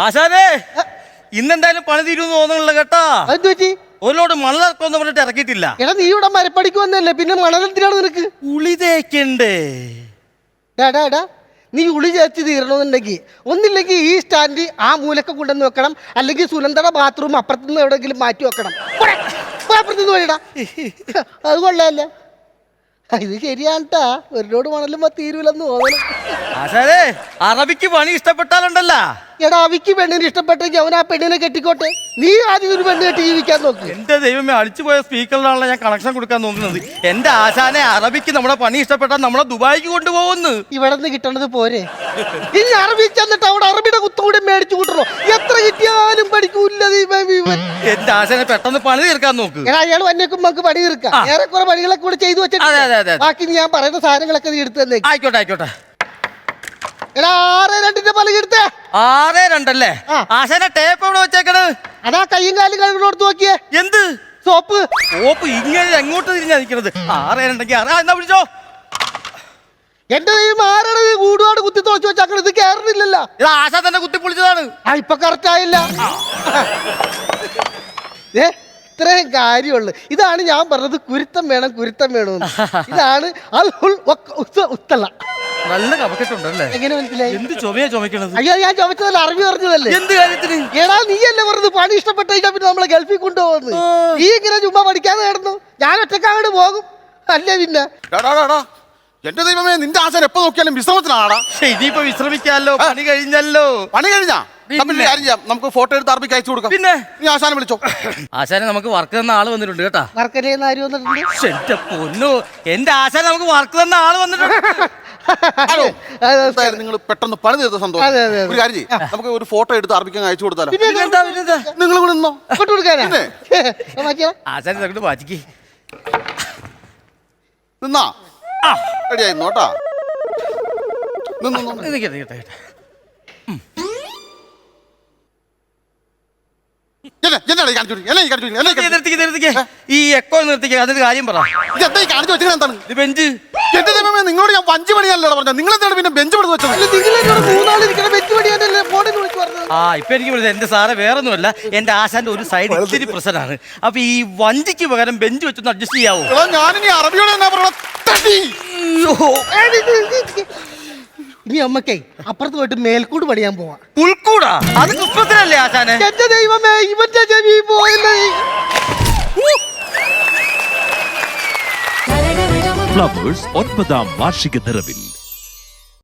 ആശാനേ ഇന്നെന്തായാലും പണി തീരുമെന്ന് തോന്നുന്നില്ല കേട്ടാ. ഓരോട് മണലിറക്കുമെന്ന് പറഞ്ഞിട്ട് ഇറക്കിയിട്ടില്ല. എടാ നീ ഇവിടെ മരപ്പടിക്ക് വന്നല്ലേ, പിന്നെ മണലെന്തിനാണ് നിനക്ക്? ഉളി തേക്കണ്ടേ? ഡാ നീ ഉളി ചേർച്ച് തീരണമെന്നുണ്ടെങ്കിൽ ഒന്നില്ലെങ്കിൽ ഈ സ്റ്റാൻഡ് ആ മൂലക്ക കൊണ്ടുവന്ന് വെക്കണം, അല്ലെങ്കിൽ സുനന്ദയുടെ ബാത്റൂം അപ്പുറത്തുനിന്ന് എവിടെയെങ്കിലും മാറ്റി വെക്കണം. അപ്പുറത്തുനിന്ന് പോയിടാ, അത് കൊള്ളാല്ലേ? ഇത് ശരിയാണ്ടാ, ഒരുപാട് മണലും തീരുവില്ലെന്ന് തോന്നണം. ആശാനേ അറബിക്ക് പണി ഇഷ്ടപ്പെട്ടാലുണ്ടല്ല. എടാ അവിക്ക് പെണ്ണിന് ഇഷ്ടപ്പെട്ടെങ്കിൽ അവൻ ആ പെണ്ണിനെ കെട്ടിക്കോട്ടെ, നീ ആദ്യം ഒരു പെണ്ണ് കെട്ടി ജീവിക്കാൻ നോക്ക്. എന്റെ ദൈവമേ, അടിച്ചുപോയ സ്പീക്കറിലാണല്ലോ ഞാൻ കണക്ഷൻ കൊടുക്കാൻ നോക്കുന്നത്. എന്റെ ആശാനെ അറബിക്ക് നമ്മുടെ പണി ഇഷ്ടപ്പെട്ടാൽ നമ്മളെ ദുബായിക്ക് കൊണ്ടുപോകുന്നു. ഇവിടെ നിന്ന് കിട്ടണത് പോരെ? ഇനി അറബി ചെന്നിട്ട് അവിടെ അറബിയുടെ കുത്തുകൂടി മേടിച്ചു കൂട്ടണോ? എത്ര കിട്ടിയാലും പഠിക്കൂല്ല. എന്റെ ആശാനെ പെട്ടെന്ന് പണി തീർക്കാൻ നോക്ക്. അയാൾ വന്നേക്കും നമുക്ക് പണി തീർക്കാം. ഏറെക്കുറെ പണികളൊക്കെ കൂടെ ചെയ്തു വെച്ചിട്ട് ബാക്കി ഞാൻ പറയുന്ന സാധനങ്ങളൊക്കെ നീ എടുത്തു തന്നെ. ആയിക്കോട്ടെ. 6-2 പലക എടുത്തേ. 6-2 ആശാനെ ടേപ്പ് എവിടെ വെച്ചേക്കണ്? അതാ കയ്യും കാലും കഴുകണോടത്ത് നോക്കിയേ. എന്ത് സോപ്പ്? ഇങ്ങനെ എങ്ങോട്ട് തിരിഞ്ഞാ നിൽക്കുന്നത്? 6-2 എന്നാ വിളിച്ചോ. എന്റെ ദൈവം, ആരാണ് കൂടുപാട് കുത്തി തുളച്ചു വെച്ചാൽ ഇത് കയറുന്നില്ലല്ലോ. ഇത് ആശാൻ തന്നെ കുത്തി പൊളിച്ചതാണ്. ഇപ്പൊ കറക്റ്റ് ആയില്ല. ഇത്രയും കാര്യമുള്ളു. ഇതാണ് ഞാൻ പറഞ്ഞത്, കുരുത്തം വേണം. ഇതാണ് നല്ല കപക്കെട്ടുണ്ടല്ലേ? എങ്ങനെ മനസ്സിലായി? എന്ത് ചുമയാ ചുമക്കണത്? അയ്യോ, ഞാൻ ചുമച്ചതല്ല, അറബി പറഞ്ഞതല്ലേ. എന്ത് കാര്യത്തിന്? ഏടാ നീയല്ലേ പറഞ്ഞത് പണി ഇഷ്ടപ്പെട്ട കഴിഞ്ഞാൽ പിന്നെ നമ്മളെ ഗൾഫിൽ കൊണ്ടുപോകുന്നു. നീ ഇങ്ങനെ ചുമ്മാ പഠിക്കാതെ കിടന്നു, ഞാൻ ഒറ്റക്ക് അങ്ങോട്ട് പോകും. അല്ലേ പിന്നെ എന്റെ ദൈവമേ, നിന്റെ ആശാൻ എപ്പോ നോക്കിയാലും വിശ്രമത്തിനാടാ. ഇനിയിപ്പോ വിശ്രമിക്കാമല്ലോ, പണി കഴിഞ്ഞല്ലോ. പണി കഴിഞ്ഞാ നമുക്ക് ഫോട്ടോ എടുത്ത് അറബിക്ക് അയച്ചു കൊടുക്കാം. പിന്നെ നീ ആശാനെ വിളിച്ചോ. ആശാനെ നമുക്ക് വർക്ക് തന്ന ആള് വന്നിട്ടുണ്ട് കേട്ടാ. വർക്ക് ചെയ്യുന്ന ആര് വന്നിട്ടുണ്ട്? എന്റെ പൊന്നു, എന്റെ ആശാനെ നമുക്ക് വർക്ക് തന്ന ആള് വന്നിട്ടുണ്ട്. നിങ്ങൾ പെട്ടെന്ന് പണി തീർത്ത സന്തോഷം. ഒരു കാര്യം ചെയ്യ്, നമുക്ക് ഒരു ഫോട്ടോ എടുത്ത് അറബിക്ക് അയച്ചു കൊടുത്താലോ? നിങ്ങൾ കൂടെ നിന്നോ. ആശാനെ അങ്ങോട്ട് വായിക്ക്. നിന്നാ റെഡിയായി നോട്ടാ. ഈ എക്കോ നിർത്തിക്ക, അതിന്റെ കാര്യം പറ. ബെഞ്ച് നിങ്ങളോട് ഞാൻ വഞ്ചി പണിയല്ലോ പറഞ്ഞത്, നിങ്ങൾ എന്താണ് പിന്നെ ബെഞ്ച് പണിത് വെച്ചത്? ഇപ്പൊ എനിക്ക് വിളിച്ചത് എന്റെ സാറെ വേറൊന്നുമല്ല, എന്റെ ആശാന്റെ ഒരു സൈഡ് ഇത്തിരി പ്രശ്നമാണ്. അപ്പൊ ഈ വഞ്ചിക്ക് പകരം ബെഞ്ച് വെച്ചൊന്ന് അഡ്ജസ്റ്റ് ചെയ്യാവോ? ഞാനിനി അറബിയോട് എന്നാ പറഞ്ഞ ഇനി അമ്മക്കേ അപ്പുറത്ത് പോയിട്ട് മേൽക്കൂട് പണിയാൻ പോവാ. പുൽക്കൂടാ? അത് ക്രിസ്മസിനല്ലേ ആശാനെ? എന്റെ ദൈവമേ, ഇവന്റെ ചെവി പോയല്ലേ. ഫ്ലവേഴ്സ് 9ാം വാർഷിക നിറവിൽ